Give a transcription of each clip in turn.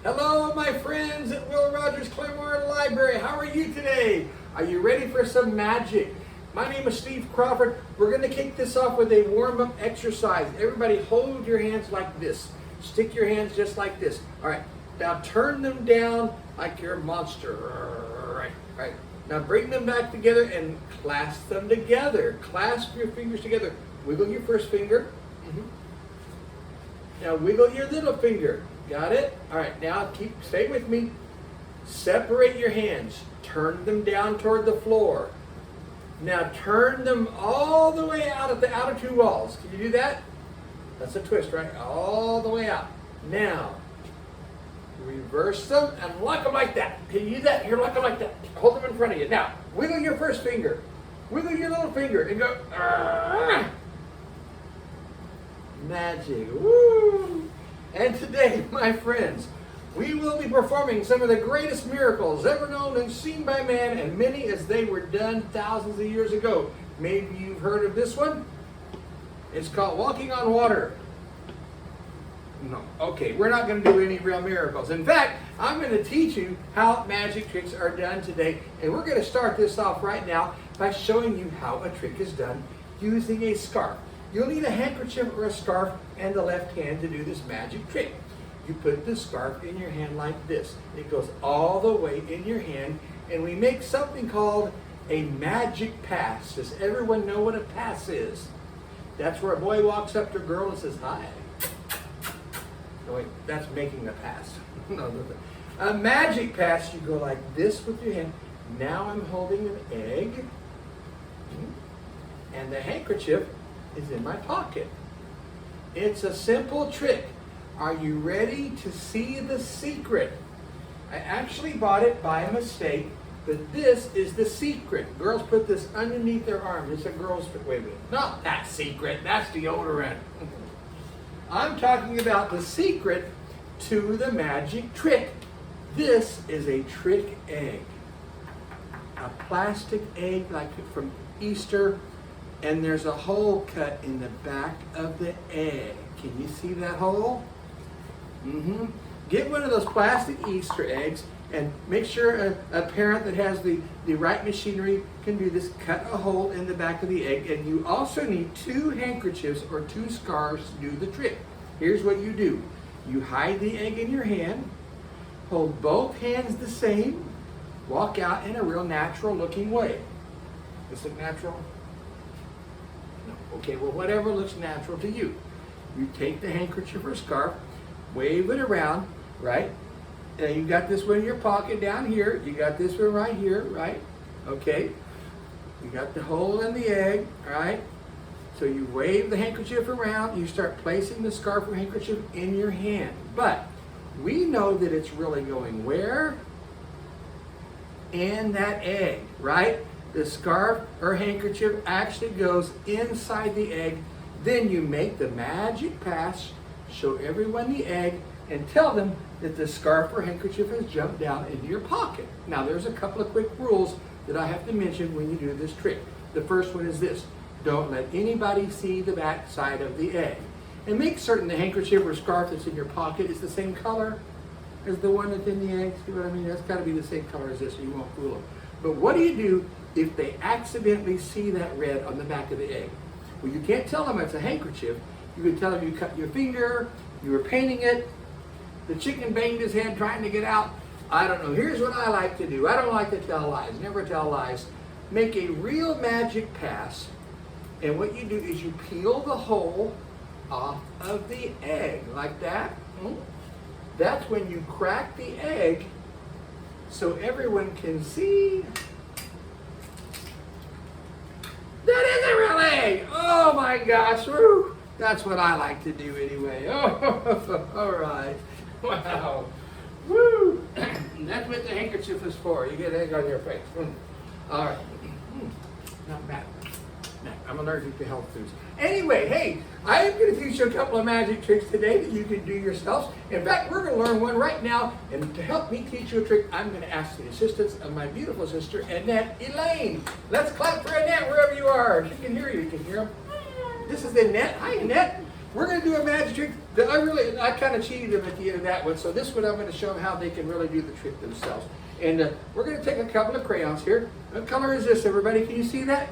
Hello, my friends at Will Rogers Claremore Library. How are you today? Are you ready for some magic? My name is Steve Crawford. We're going to kick this off with a warm-up exercise. Everybody hold your hands like this. Stick your hands just like this. All right. Now turn them down like you're a monster. Right. Now bring them back together and clasp them together. Clasp your fingers together. Wiggle your first finger. Now wiggle your little finger. Got it? All right, now stay with me. Separate your hands. Turn them down toward the floor. Now turn them all the way out at the outer two walls. Can you do that? That's a twist, right? All the way out. Now, reverse them and lock them like that. Can you do that? Here, lock them like that. Hold them in front of you. Now, wiggle your first finger. Wiggle your little finger and go. Magic. Woo! And today, my friends, we will be performing some of the greatest miracles ever known and seen by man, and many as they were done thousands of years ago. Maybe you've heard of this one. It's called walking on water. No. Okay, we're not going to do any real miracles. In fact, I'm going to teach you how magic tricks are done today, and we're going to start this off right now by showing you how a trick is done using a scarf. You'll need a handkerchief or a scarf and the left hand to do this magic trick. You put the scarf in your hand like this. It goes all the way in your hand, and we make something called a magic pass. Does everyone know what a pass is? That's where a boy walks up to a girl and says, hi. No, wait, that's making a pass. No. A magic pass, you go like this with your hand. Now I'm holding an egg, and the handkerchief is in my pocket. It's a simple trick. Are you ready to see the secret? I actually bought it by mistake, but this is the secret. Girls put this underneath their arm. It's a girl's, wait a minute, not that secret, that's deodorant. I'm talking about the secret to the magic trick. This is a trick egg. A plastic egg like from Easter, and there's a hole cut in the back of the egg. Can you see that hole? Get one of those plastic Easter eggs and make sure a parent that has the right machinery can do this. Cut a hole in the back of the egg, and you also need 2 handkerchiefs or 2 scarves to do the trick. Here's what you do. You hide the egg in your hand, hold both hands the same, walk out in a real natural looking way. Does it look natural? No. Okay, well, whatever looks natural to you. You take the handkerchief or scarf, wave it around, right? Now you got this one in your pocket down here. You got this one right here, right? Okay. You got the hole in the egg, right? So you wave the handkerchief around. You start placing the scarf or handkerchief in your hand. But we know that it's really going where? In that egg, right? The scarf or handkerchief actually goes inside the egg. Then you make the magic pass, show everyone the egg, and tell them that the scarf or handkerchief has jumped down into your pocket. Now there's a couple of quick rules that I have to mention when you do this trick. The first one is this: don't let anybody see the back side of the egg. And make certain the handkerchief or scarf that's in your pocket is the same color as the one that's in the egg. See what I mean? That's got to be the same color as this, so you won't fool them. But what do you do if they accidentally see that red on the back of the egg? Well, you can't tell them it's a handkerchief. You can tell them you cut your finger, you were painting it, the chicken banged his head trying to get out. I don't know. Here's what I like to do. I don't like to tell lies. Never tell lies. Make a real magic pass, and what you do is you peel the hole off of the egg like that. That's when you crack the egg so everyone can see. That is a real egg! Oh my gosh, woo! That's what I like to do anyway. Oh, all right. Wow. Woo! That's what the handkerchief is for. You get egg on your face. All right. Not bad. I'm allergic to health foods. Anyway, hey, I am going to teach you a couple of magic tricks today that you can do yourselves. In fact, we're going to learn one right now. And to help me teach you a trick, I'm going to ask the assistance of my beautiful sister, Annette Elaine. Let's clap for Annette wherever you are. She can hear you. You can hear them. This is Annette. Hi, Annette. we're going to do a magic trick that I kind of cheated them at the end of that one. So this one I'm going to show them how they can really do the trick themselves. And we're going to take a couple of crayons here. What color is this, everybody? Can you see that?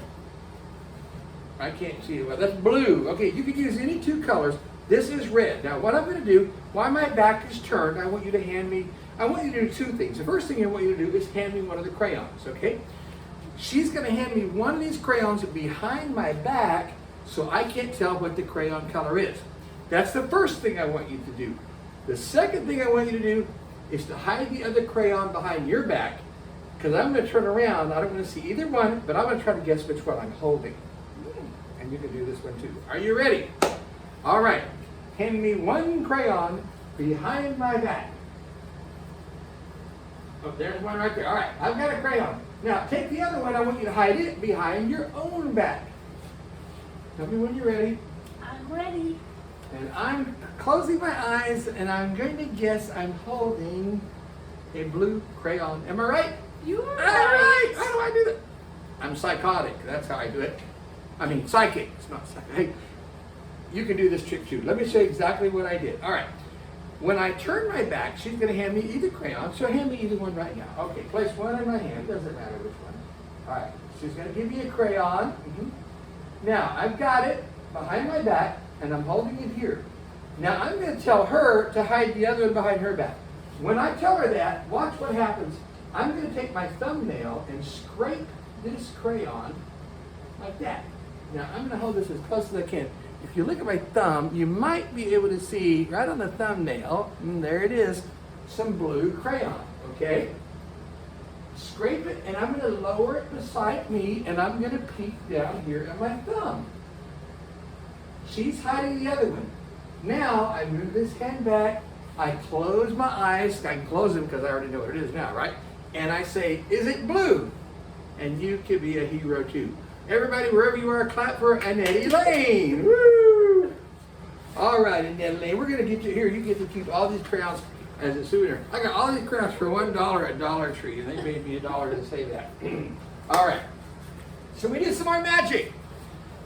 I can't see it well. That's blue. Okay, you can use any two colors. This is red. Now what I'm going to do, while my back is turned, I want you to hand me, I want you to do two things. The first thing I want you to do is hand me one of the crayons, okay? She's going to hand me one of these crayons behind my back so I can't tell what the crayon color is. That's the first thing I want you to do. The second thing I want you to do is to hide the other crayon behind your back, because I'm going to turn around. I don't want to see either one, but I'm going to try to guess which one I'm holding. And you can do this one too. Are you ready? All right. Hand me one crayon behind my back. Oh, there's one right there. All right, I've got a crayon. Now take the other one. I want you to hide it behind your own back. Tell me when you're ready. I'm ready. And I'm closing my eyes, and I'm going to guess I'm holding a blue crayon. Am I right? You are All right. right. How do I do that? I'm psychotic. That's how I do it. I mean, psychic. It's not psychic. Hey, you can do this trick too. Let me show you exactly what I did. All right. When I turn my back, she's going to hand me either crayon. She'll hand me either one right now. Okay, place one in my hand. Doesn't matter which one. All right. She's going to give me a crayon. Now, I've got it behind my back, and I'm holding it here. Now, I'm going to tell her to hide the other one behind her back. When I tell her that, watch what happens. I'm going to take my thumbnail and scrape this crayon like that. Now, I'm going to hold this as close as I can. If you look at my thumb, you might be able to see right on the thumbnail, there it is, some blue crayon, okay? Scrape it, and I'm going to lower it beside me, and I'm going to peek down here at my thumb. She's hiding the other one. Now, I move this hand back, I close my eyes, I can close them because I already know what it is now, right? And I say, is it blue? And you could be a hero too. Everybody, wherever you are, clap for Annette Lane. Woo! All right, Annette Lane, we're going to get you here. You get to keep all these crayons as a souvenir. I got all these crayons for $1 at Dollar Tree, and they paid me $1 to say that. All right, so we did some more magic.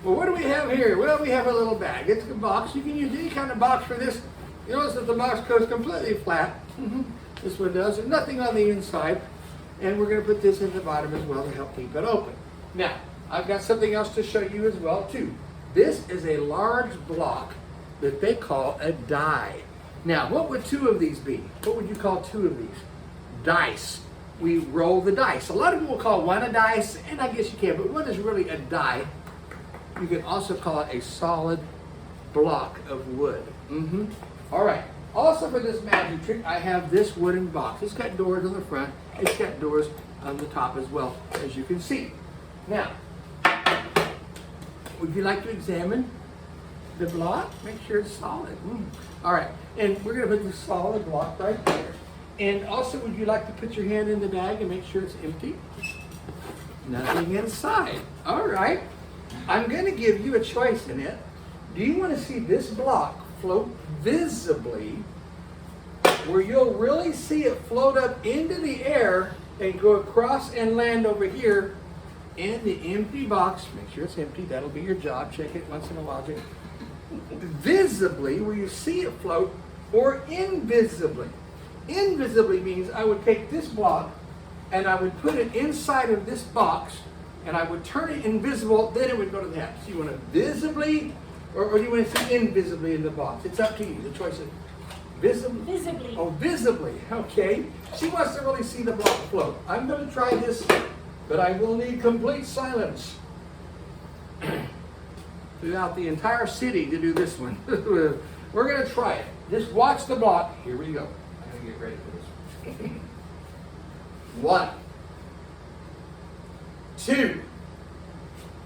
Well, what do we have here? Well, we have a little bag. It's a box. You can use any kind of box for this. You notice that the box goes completely flat. This one does. There's nothing on the inside. And we're going to put this in the bottom as well to help keep it open. Now, I've got something else to show you as well, too. This is a large block that they call a die. Now, what would two of these be? What would you call two of these? Dice. We roll the dice. A lot of people call one a dice, and I guess you can, but one is really a die. You can also call it a solid block of wood. All right. Also for this magic trick, I have this wooden box. It's got doors on the front. It's got doors on the top as well, as you can see. Now, would you like to examine the block? Make sure it's solid. All right. And we're going to put the solid block right there. And also, would you like to put your hand in the bag and make sure it's empty? Nothing inside. All right. I'm going to give you a choice in it. Do you want to see this block float visibly, where you'll really see it float up into the air and go across and land over here in the empty box? Make sure it's empty. That'll be your job. Check it once in a while. Visibly, where you see it float, or invisibly. Invisibly means I would take this block and I would put it inside of this box, and I would turn it invisible, then it would go to the house. So you want to visibly, or do you want to see invisibly in the box? It's up to you. The choice is visibly. Visibly. Oh, visibly. Okay. She wants to really see the block float. I'm going to try this, but I will need complete silence throughout the entire city to do this one. We're going to try it. Just watch the block. Here we go. I'm going to get ready for this. 1, 2,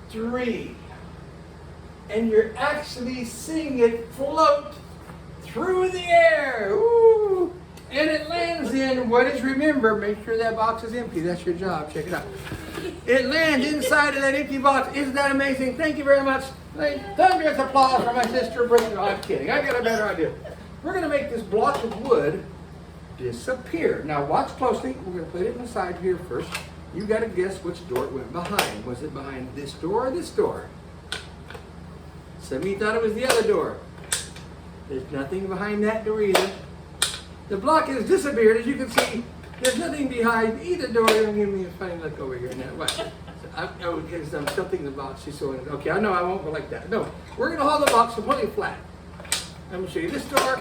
3. And you're actually seeing it float through the air. Ooh. And it lands in what is, remember, make sure that box is empty. That's your job. Check it out. It lands inside of that empty box. Isn't that amazing? Thank you very much. Thunderous applause for my sister Brittany. No, I'm kidding. I've got a better idea. We're going to make this block of wood disappear. Now watch closely. We're going to put it inside here first. You got to guess which door it went behind. Was it behind this door or this door? Some of you thought it was the other door. There's nothing behind that door either. The block has disappeared, as you can see. There's nothing behind either door. Don't give me a funny look over here now. What? Because I'm still thinking about she's so okay. I know I won't go like that. No, we're gonna hold the box completely flat. I'm gonna show you this door.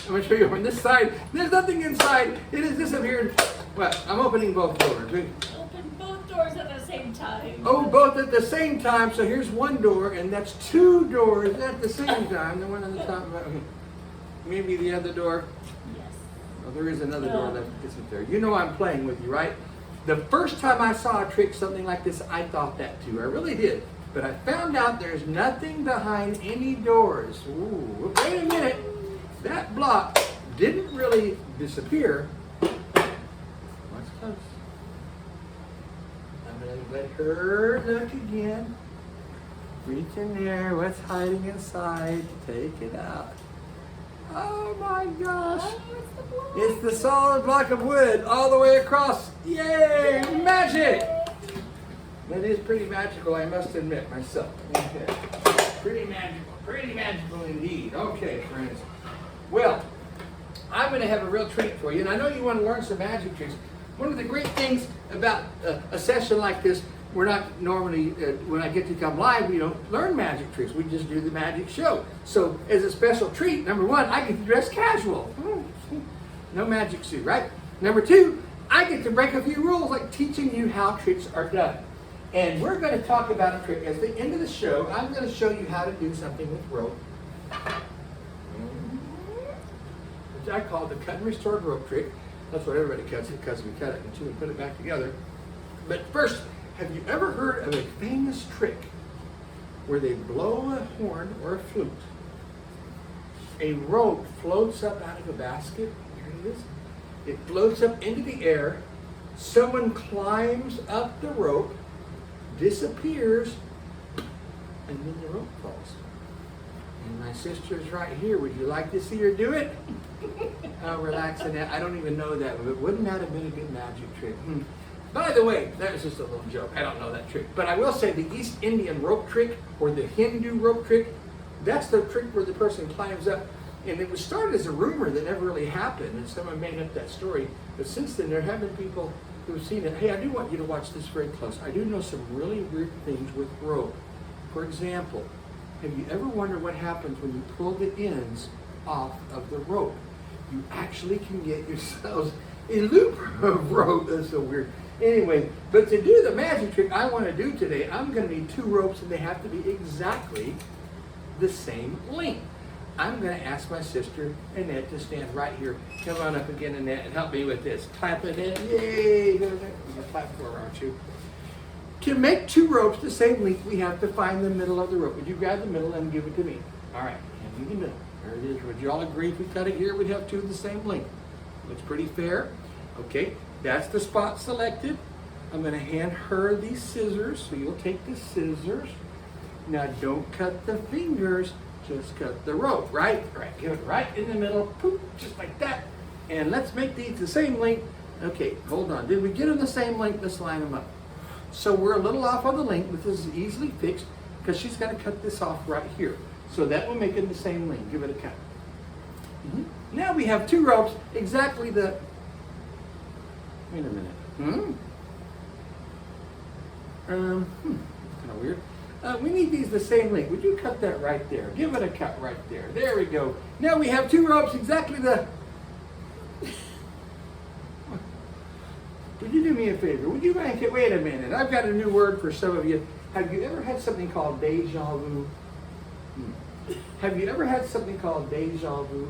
I'm gonna show you on this side. There's nothing inside. It has disappeared. What? I'm opening both doors. Open both doors at the same time. Oh, both at the same time. So here's one door, and that's two doors at the same time. The one on the top. Okay. Maybe the other door. Yes. Well, there is another door that isn't there. You know I'm playing with you, right? The first time I saw a trick something like this, I thought that too. I really did. But I found out there's nothing behind any doors. Ooh, wait a minute. That block didn't really disappear. What's close? I'm going to let her look again. Reach in there. What's hiding inside? Take it out. Oh my gosh. Oh, it's the block. It's the solid block of wood all the way across. Yay! Magic! That is pretty magical, I must admit myself. Okay. Pretty magical indeed. Okay, friends. Well, I'm going to have a real treat for you, and I know you want to learn some magic tricks. One of the great things about a session like this, we're not normally, when I get to come live, we don't learn magic tricks. We just do the magic show. So, as a special treat, number one, I get to dress casual. No magic suit, right? Number two, I get to break a few rules, like teaching you how tricks are done. And we're going to talk about a trick. At the end of the show, I'm going to show you how to do something with rope, which I call the cut and restored rope trick. That's what everybody cuts it, because we cut it in two and put it back together. But first, have you ever heard of a famous trick where they blow a horn or a flute? A rope floats up out of a basket. Here it is. It floats up into the air. Someone climbs up the rope, disappears, and then the rope falls. And my sister's right here. Would you like to see her do it? Oh, relax in that. I don't even know that, but wouldn't that have been a good magic trick? By the way, that was just a little joke. I don't know that trick. But I will say the East Indian rope trick, or the Hindu rope trick, that's the trick where the person climbs up. And it was started as a rumor that never really happened, and someone made up that story. But since then, there have been people who have seen it. Hey, I do want you to watch this very close. I do know some really weird things with rope. For example, have you ever wondered what happens when you pull the ends off of the rope? You actually can get yourselves a loop of rope. That's so weird. Anyway, but to do the magic trick I want to do today, I'm going to need two ropes, and they have to be exactly the same length. I'm going to ask my sister, Annette, to stand right here. Come on up again, Annette, and help me with this. Clap it in. Yay! You're going to clap for her, aren't you? To make two ropes the same length, we have to find the middle of the rope. Would you grab the middle and give it to me? All right, hand me the middle. There it is. Would you all agree if we cut it here, we'd have two of the same length? Looks pretty fair. Okay, that's the spot selected. I'm going to hand her these scissors, so you'll take the scissors. Now, don't cut the fingers. Just cut the rope, right? Right, give it right in the middle, poop, just like that. And let's make these the same length. Okay, hold on. Did we get them the same length? Let's line them up. So we're a little off on the length, but this is easily fixed because she's got to cut this off right here. So that will make it the same length. Give it a cut. Now we have two ropes, exactly the... Wait a minute. Kind of weird. We need these the same length. Would you cut that right there? Give it a cut right there. There we go. Now we have two ropes exactly the... Would you do me a favor? Would you make it? Wait a minute. I've got a new word for some of you. Have you ever had something called deja vu? Have you ever had something called deja vu?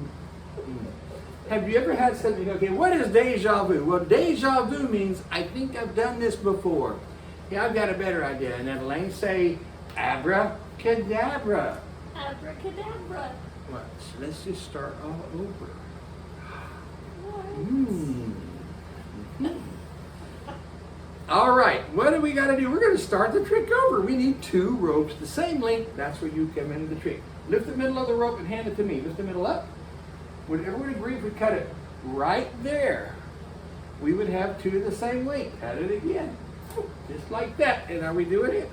Have you ever had something, okay, what is deja vu? Well, deja vu means, I think I've done this before. Yeah, I've got a better idea. And then Elaine say, abracadabra. Abracadabra. What? So let's just start all over. What? All right, what do we got to do? We're going to start the trick over. We need two ropes the same length. That's where you come into the trick. Lift the middle of the rope and hand it to me. Lift the middle up. Would everyone agree if we cut it right there? We would have two the same length. Cut it again. Just like that. And are we doing it?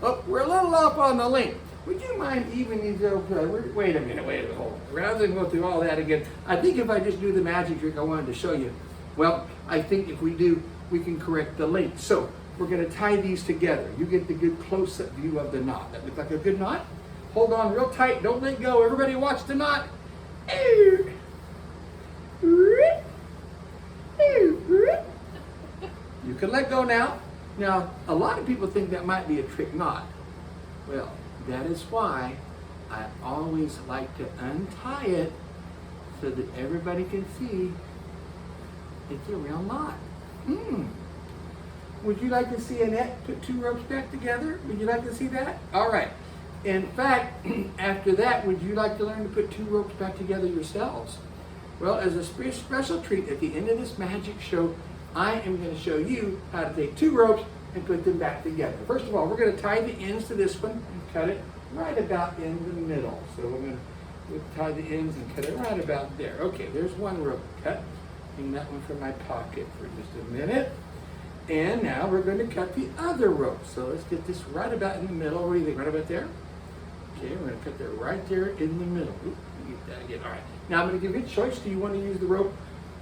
Oh, we're a little off on the length. Would you mind even these wait a minute, hold on. Rather than go through all that again, I think if I just do the magic trick I wanted to show you, well, I think if we do, we can correct the length. So we're going to tie these together. You get the good close-up view of the knot. That looks like a good knot. Hold on real tight. Don't let go. Everybody watch the knot. You can let go now. Now, a lot of people think that might be a trick knot. Well, that is why I always like to untie it so that everybody can see it's a real knot. Would you like to see Annette put 2 ropes back together? Would you like to see that? All right. In fact, after that, would you like to learn to put 2 ropes back together yourselves? Well, as a special treat at the end of this magic show, I am going to show you how to take 2 ropes and put them back together. First of all, we're going to tie the ends to this one and cut it right about in the middle. So we're going to tie the ends and cut it right about there. Okay, there's one rope cut. Hang that one from my pocket for just a minute. And now we're going to cut the other rope. So let's get this right about in the middle. What do you think? Right about there? Okay, we're going to cut that right there in the middle. Oop, get that again. All right. Now I'm going to give you a choice. Do you want to use the rope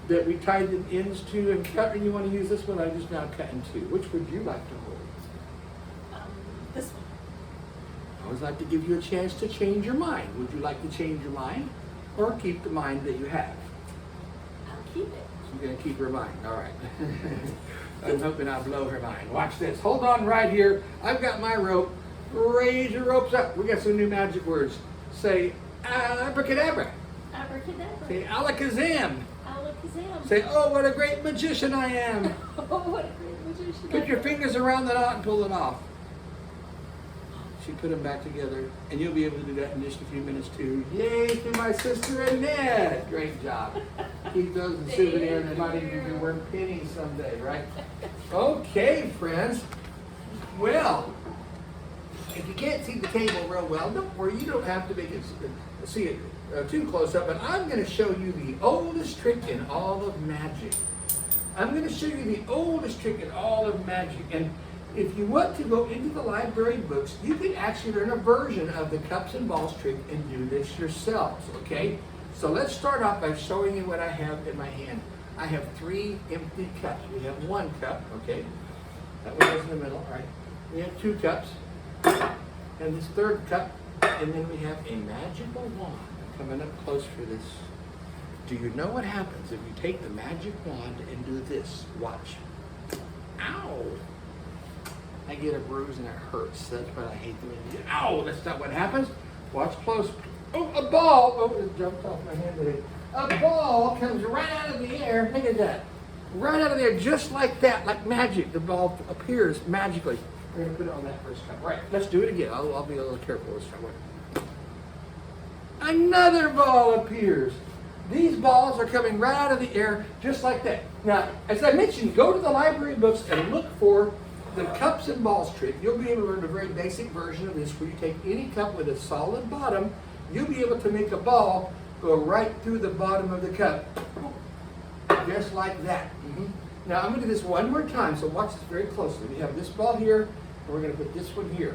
that we tied the ends to and cut, or you want to use this one I just now cut in 2? Which would you like to hold? This one. I always like to give you a chance to change your mind. Would you like to change your mind or keep the mind that you have? I'll keep it. She's going to keep her mind. All right. I'm hoping I'll blow her mind. Watch this. Hold on right here. I've got my rope. Raise your ropes up. We got some new magic words. Say abracadabra. Abracadabra. Say alakazam. Alakazam. Say, oh, what a great magician I am. Oh, what a great magician. Put your fingers around the knot and pull it off. She put them back together, and you'll be able to do that in just a few minutes too. Yay to my sister Annette. Great job. Keep those in souvenir, and they might even be worth pennies someday, right? Okay, friends. Well, if you can't see the table real well, don't worry. You don't have to make it see it too close up. But I'm going to show you the oldest trick in all of magic. I'm going to show you the oldest trick in all of magic. And if you want to go into the library books, you can actually learn a version of the cups and balls trick and do this yourselves, okay? So let's start off by showing you what I have in my hand. I have 3 empty cups. We have 1 cup, okay? That one goes in the middle, all right? We have 2 cups, and this 3rd cup, and then we have a magical wand. I'm coming up close for this. Do you know what happens if you take the magic wand and do this? Watch. Ow! I get a bruise and it hurts. That's what I hate doing. Ow! That's not what happens. Watch close. Oh, a ball! Oh, it jumped off my hand today. A ball comes right out of the air. Look at that. Right out of there, just like that, like magic. The ball appears magically. We're going to put it on that first cup. Right, let's do it again. I'll be a little careful this time. Another ball appears. These balls are coming right out of the air, just like that. Now, as I mentioned, go to the library books and look for the cups and balls trick. You'll be able to learn a very basic version of this where you take any cup with a solid bottom, you'll be able to make a ball go right through the bottom of the cup. Just like that. Now I'm going to do this one more time, so watch this very closely. We have this ball here, and we're going to put this one here.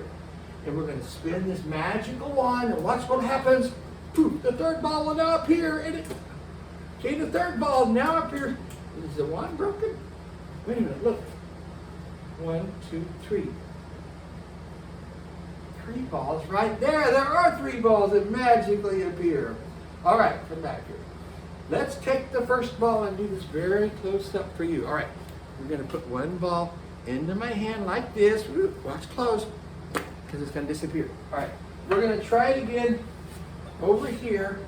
And we're going to spin this magical wand, and watch what happens. Poof, the 3rd ball will now appear in it. Okay, the 3rd ball now appears. Is the wand broken? Wait a minute, look. 1, 2, 3. 3 balls right there. There are 3 balls that magically appear. All right, come back here. Let's take the first ball and do this very close up for you. All right, we're going to put 1 ball into my hand like this. Watch close, because it's going to disappear. All right, we're going to try it again over here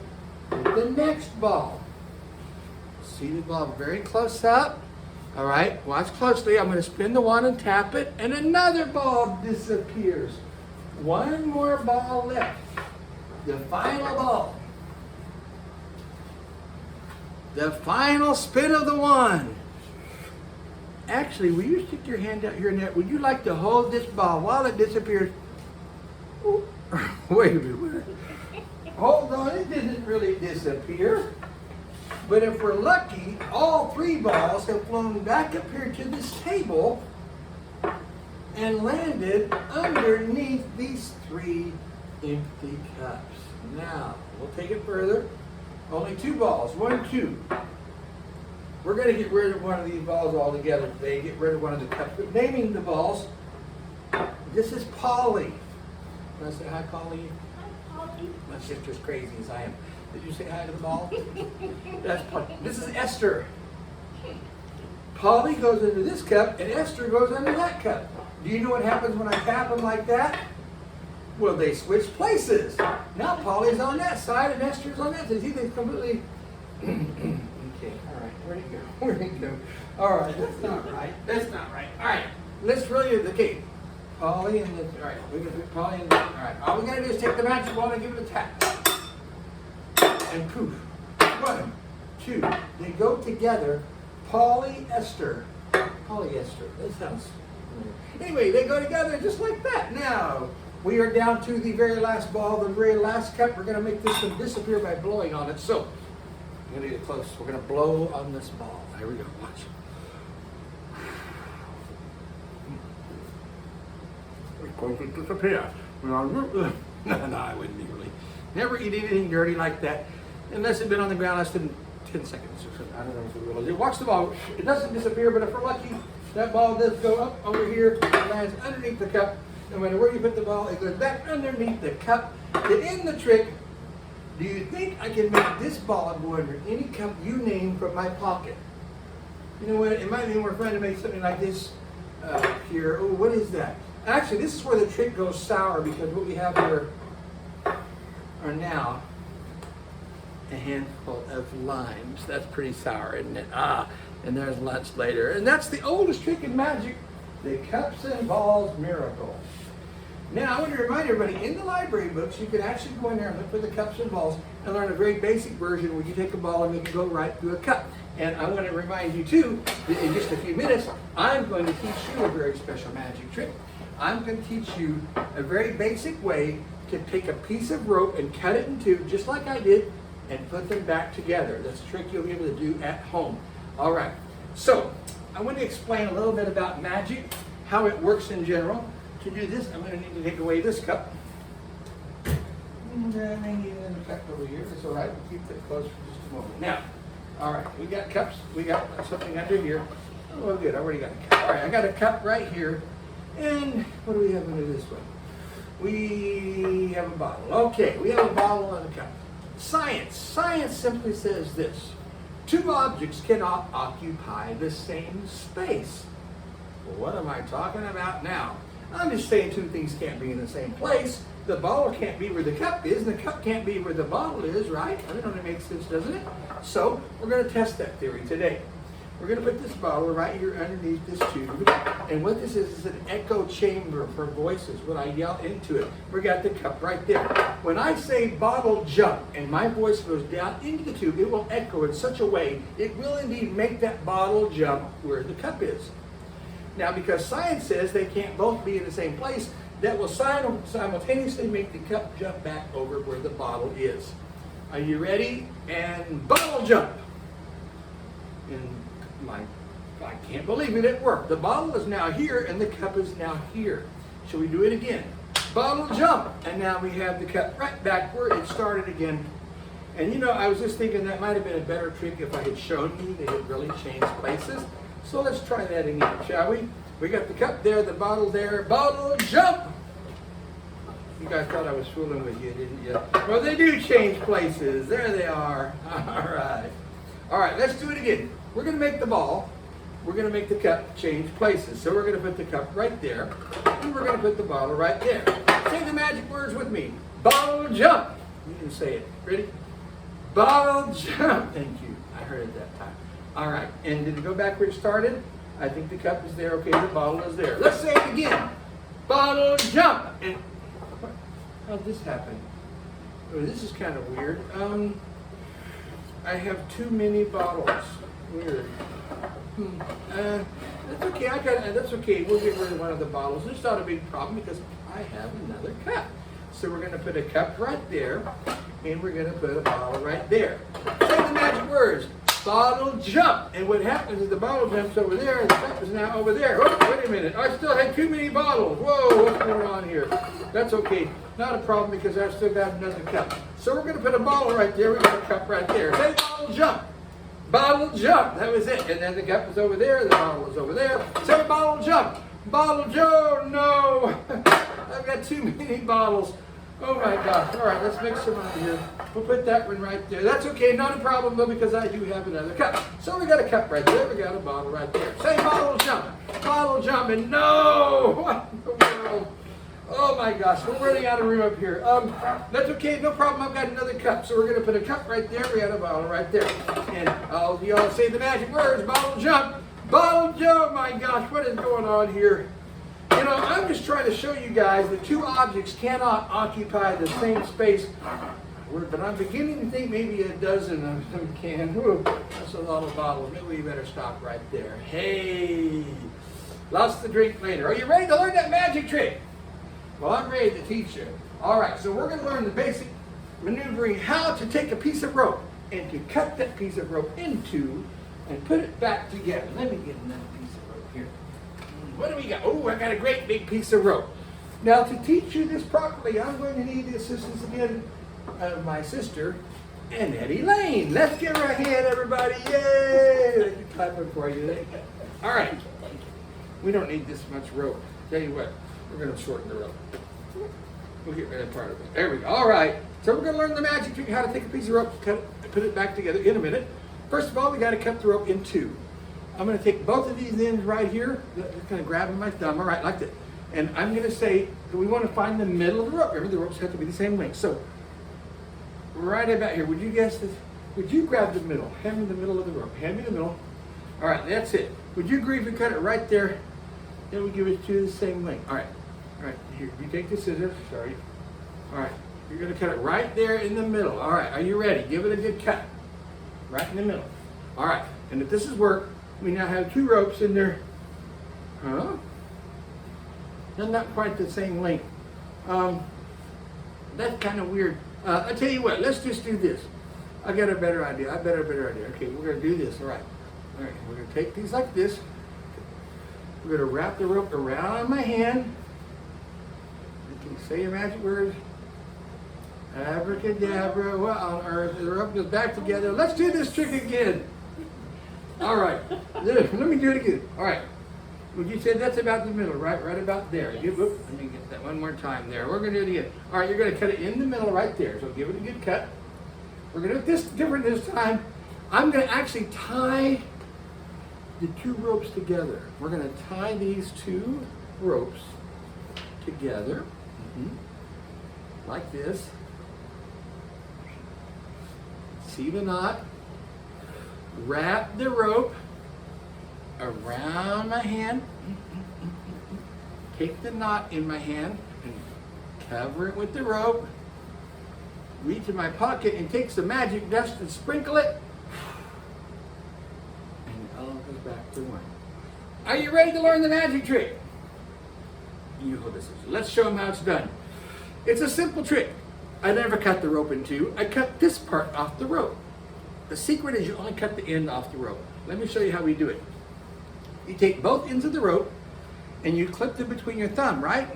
with the next ball. See the ball very close up. All right, watch closely. I'm going to spin the wand and tap it, and another ball disappears. 1 more ball left. The final ball. The final spin of the wand. Actually, will you stick your hand out here, Annette? Would you like to hold this ball while it disappears? Ooh. Wait a minute. Hold on, it didn't really disappear. But if we're lucky, all 3 balls have flown back up here to this table and landed underneath these 3 empty cups. Now, we'll take it further. Only 2 balls, 1, 2. We're going to get rid of one of these balls altogether today, get rid of one of the cups. But naming the balls, this is Polly. Can I say hi, Polly? Hi, Polly. My sister's crazy as I am. Did you say hi to the ball? That's Polly. This is Esther. Polly goes into this cup and Esther goes into that cup. Do you know what happens when I tap them like that? Well, they switch places. Now Polly's on that side and Esther's on that side. See, they completely... Okay, all right. Where'd it go? Where'd it go? All right, that's not right. That's not right. All right, let's really... Okay, Polly and this... All right, we're going to put Polly in this. All right, all we got to do is take the magic ball and give it a tap. And poof. 1, 2. They go together. Polyester. Polyester. That sounds... Anyway, they go together just like that. Now, we are down to the very last ball, the very last cup. We're going to make this one disappear by blowing on it. So, I'm going to get close. We're going to blow on this ball. Here we go. Watch. It's going to disappear. No, I wouldn't be really. Never eat anything dirty like that unless it's been on the ground less than 10 seconds or something. I don't know if it will. Watch the ball. It doesn't disappear, but if we're lucky, that ball does go up over here and lands underneath the cup. No matter where you put the ball, it goes back underneath the cup. To end the trick, do you think I can make this ball go under any cup you name from my pocket? You know what? It might be more fun to make something like this here. Oh, what is that? Actually, this is where the trick goes sour because what we have here are now a handful of limes. That's pretty sour, isn't it? And there's lunch later. And that's the oldest trick in magic, the cups and balls miracle. Now, I want to remind everybody, in the library books, you can actually go in there and look for the cups and balls and learn a very basic version where you take a ball and make it go right through a cup. And I want to remind you, too, that in just a few minutes, I'm going to teach you a very special magic trick. I'm going to teach you a very basic way to take a piece of rope and cut it in two, just like I did, and put them back together. That's a trick you'll be able to do at home. All right, so I want to explain a little bit about magic, how it works in general. To do this, I'm going to need to take away this cup. And I may need another cup over here. It's all right. We'll keep it close for just a moment. Now, all right, we got cups. We got something under here. Oh, good. I already got a cup. All right, I got a cup right here. And what do we have under this one? We have a bottle. Okay, we have a bottle and a cup. Science. Science simply says this. 2 objects cannot occupy the same space. Well, what am I talking about now? I'm just saying 2 things can't be in the same place. The bottle can't be where the cup is, and the cup can't be where the bottle is, right? I don't know if it makes sense, doesn't it? So, we're going to test that theory today. We're going to put this bottle right here underneath this tube. And what this is an echo chamber for voices. When I yell into it, we got the cup right there. When I say bottle jump and my voice goes down into the tube, it will echo in such a way, it will indeed make that bottle jump where the cup is. Now, because science says they can't both be in the same place, that will simultaneously make the cup jump back over where the bottle is. Are you ready? And bottle jump. And I can't believe it worked. The bottle is now here and the cup is now here. Shall we do it again? Bottle jump. And now we have the cup right back where it started again. And you know, I was just thinking that might have been a better trick if I had shown you that it really changed places. So let's try that again, shall we? We got the cup there, the bottle there, bottle jump! You guys thought I was fooling with you, didn't you? Well, they do change places. There they are. All right. All right, let's do it again. We're going to make the ball. We're going to make the cup change places. So we're going to put the cup right there, and we're going to put the bottle right there. Say the magic words with me. Bottle jump. You can say it. Ready? Bottle jump. Thank you. I heard it that time. All right, and did it go back where it started? I think the cup is there. Okay, the bottle is there. Let's say it again. Bottle jump. And how'd this happen? Oh, this is kind of weird. I have too many bottles. Weird. That's okay. That's okay. We'll get rid of one of the bottles. It's not a big problem because I have another cup. So we're going to put a cup right there, and we're going to put a bottle right there. Say the magic words. bottle jump. And what happens is the bottle jumps over there, and the cup is now over there. Oh, wait a minute. I still had too many bottles. Whoa, what's going on here? That's okay. Not a problem because I've still got another cup. So we're going to put a bottle right there. We got a cup right there. Say bottle jump. Bottle jump. That was it. And then the cup was over there. The bottle was over there. Say bottle jump. Bottle Joe. No. I've got too many bottles. Oh my gosh. All right, let's mix them up here. We'll put that one right there. That's okay. Not a problem though because I do have another cup. So we got a cup right there. We got a bottle right there. Say bottle jump. Bottle jump. And no. What in the world? Oh my gosh, we're running out of room up here. That's okay, no problem. I've got another cup. So we're going to put a cup right there. We got a bottle right there. And you all say the magic words, bottle jump. Bottle jump, my gosh, what is going on here? You know, I'm just trying to show you guys that two objects cannot occupy the same space. But I'm beginning to think maybe a dozen of them can. Whew, that's a lot of bottles. Maybe we better stop right there. Hey, lots to drink later. Are you ready to learn that magic trick? Well, I'm ready to teach you. All right, so we're going to learn the basic maneuvering, how to take a piece of rope and to cut that piece of rope into and put it back together. Let me get another piece of rope here. What do we got? Oh, I got a great big piece of rope. Now, to teach you this properly, I'm going to need the assistance again of my sister, Annette Elaine. Let's give her a hand, everybody. Yay! Let me clap it for you. All right. We don't need this much rope. Tell you what. We're going to shorten the rope. We'll get rid of part of it. There we go. All right. So we're going to learn the magic trick, how to take a piece of rope, cut it, put it back together in a minute. First of all, we got to cut the rope in two. I'm going to take both of these ends right here. Just going to grab with my thumb. All right, like that. And I'm going to say that we want to find the middle of the rope. Remember, the ropes have to be the same length. So right about here, would you guess this? Would you grab the middle? Hand me the middle of the rope. Hand me the middle. All right, that's it. Would you agree if we cut it right there? Then we give it to the same length. All right. All right, here, you take the scissors, sorry. All right, you're gonna cut it right there in the middle. All right, are you ready? Give it a good cut. Right in the middle. All right, and if this is work, we now have two ropes in there. Huh? They're not quite the same length. That's kind of weird. I tell you what, let's just do this. I got a better idea. Okay, we're gonna do this, all right. All right, we're gonna take these like this. We're gonna wrap the rope around my hand. Can you say your magic words? Abracadabra, what on earth? The rope goes back together. Let's do this trick again. All right, let me do it again. All right, would you say that's about the middle, right? Right about there. Let me get that one more time there. We're gonna do it again. All right, you're gonna cut it in the middle right there. So give it a good cut. We're gonna do this different this time. I'm gonna actually tie the two ropes together. We're gonna tie these two ropes together. Like this. See the knot? Wrap the rope around my hand. Take the knot in my hand and cover it with the rope. Reach in my pocket and take some magic dust and sprinkle it. And it all goes back to one. Are you ready to learn the magic trick? You hold this. Let's show them how it's done. It's a simple trick. I never cut the rope in two. I cut this part off the rope. The secret is you only cut the end off the rope. Let me show you how we do it. You take both ends of the rope and you clip them between your thumb, right?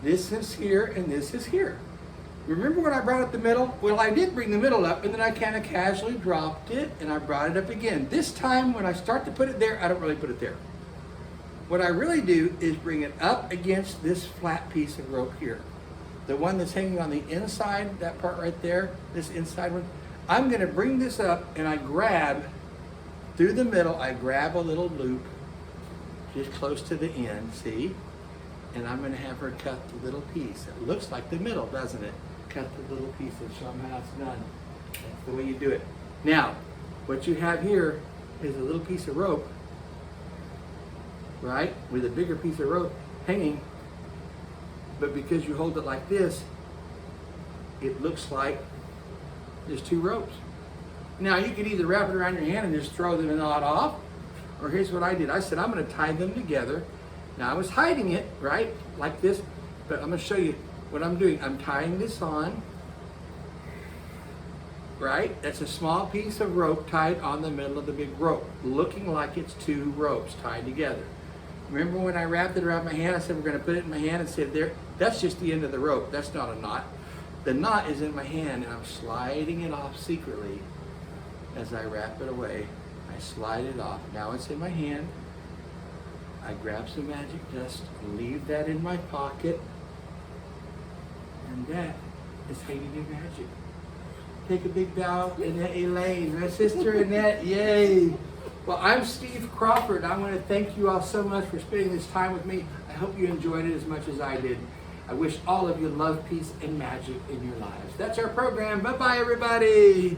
This is here and this is here. Remember when I brought up the middle? Well, I did bring the middle up and then I kind of casually dropped it and I brought it up again. This time when I start to put it there, I don't really put it there. What I really do is bring it up against this flat piece of rope here. The one that's hanging on the inside, that part right there, this inside one. I'm gonna bring this up and I grab, through the middle, I grab a little loop just close to the end, see? And I'm gonna have her cut the little piece. It looks like the middle, doesn't it? Cut the little piece and show them how it's done. That's the way you do it. Now, what you have here is a little piece of rope, right? With a bigger piece of rope hanging, but because you hold it like this, it looks like there's two ropes. Now you can either wrap it around your hand and just throw the knot off, or here's what I did. I said I'm gonna tie them together. Now I was hiding it, right, like this, but I'm gonna show you what I'm doing. I'm tying this on, right? That's a small piece of rope tied on the middle of the big rope, looking like it's two ropes tied together. Remember when I wrapped it around my hand, I said we're going to put it in my hand and said there, that's just the end of the rope. That's not a knot. The knot is in my hand and I'm sliding it off secretly as I wrap it away. I slide it off. Now it's in my hand. I grab some magic dust, leave that in my pocket, and that is hanging in magic. Take a big bow, Annette Elaine, my sister Annette, yay! Well, I'm Steve Crawford. I want to thank you all so much for spending this time with me. I hope you enjoyed it as much as I did. I wish all of you love, peace, and magic in your lives. That's our program. Bye-bye, everybody.